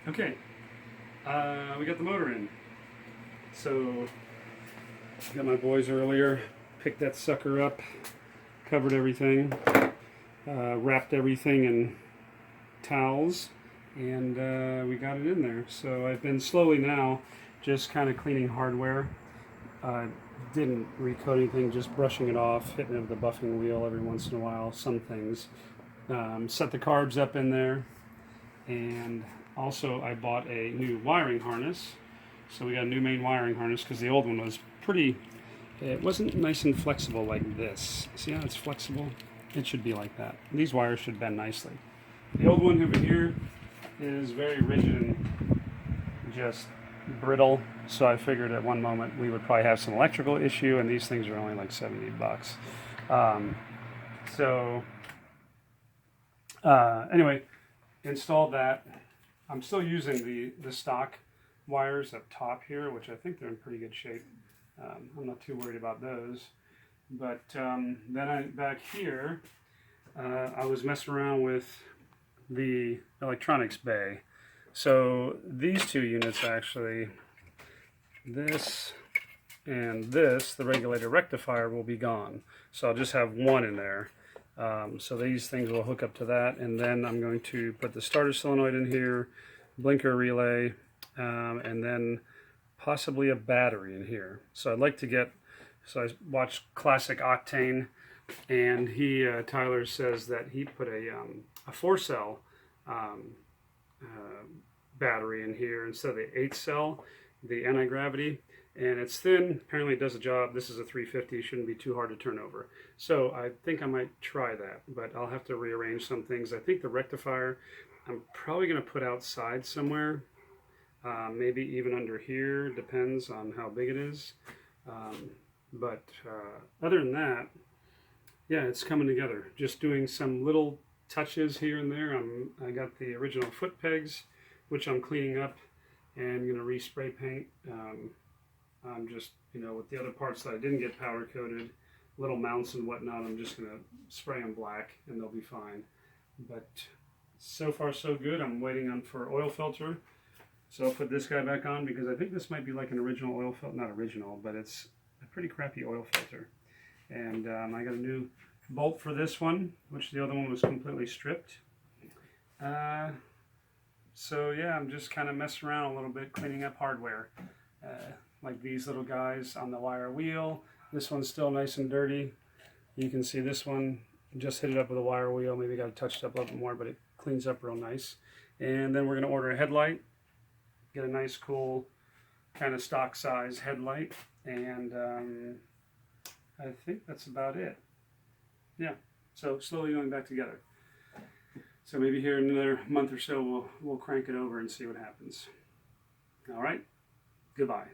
Okay, we got the motor in. So, got my boys earlier, picked that sucker up, covered everything, wrapped everything in towels, and we got it in there. So I've been slowly now just kind of cleaning hardware. Didn't recoat anything, just brushing it off, hitting it with the buffing wheel every once in a while, some things. Set the carbs up in there, and also I bought a new wiring harness. So we got a new main wiring harness because the old one was pretty, it wasn't nice and flexible like this. See how it's flexible? It should be like that. These wires should bend nicely. The old one over here is very rigid and just brittle, so I figured at one moment we would probably have some electrical issue, and these things are only like 70 bucks. Anyway, installed that. I'm still using the stock wires up top here, which I think they're in pretty good shape. I'm not too worried about those. But then back here, I was messing around with the electronics bay. So these two units actually, this and this, the regulator rectifier, will be gone. So I'll just have one in there. So these things will hook up to that, and then I'm going to put the starter solenoid in here, blinker relay, and then possibly a battery in here. So I'd like to get, so I watched Classic Octane, and he, Tyler says that he put a 4-cell battery in here instead of the 8-cell, the anti-gravity, and it's thin. Apparently it does the job. This is a 350, shouldn't be too hard to turn over. So I think I might try that, but I'll have to rearrange some things. I think the rectifier I'm probably going to put outside somewhere, maybe even under here, depends on how big it is. But other than that, yeah, it's coming together. Just doing some little touches here and there. I got the original foot pegs, which I'm cleaning up and going to respray paint. I'm just, with the other parts that I didn't get powder coated, little mounts and whatnot, I'm just going to spray them black and they'll be fine. But so far so good. I'm waiting for oil filter. So I'll put this guy back on because I think this might be like an original oil filter. Not original, but it's a pretty crappy oil filter. And I got a new bolt for this one, which the other one was completely stripped. So yeah, I'm just kind of messing around a little bit, cleaning up hardware. Like these little guys on the wire wheel. This one's still nice and dirty. You can see this one, just hit it up with a wire wheel. Maybe got to touch it up a little bit more, but it cleans up real nice. And then we're going to order a headlight. Get a nice, cool, kind of stock size headlight. And I think that's about it. Yeah, so slowly going back together. So maybe here in another month or so, we'll crank it over and see what happens. All right, goodbye.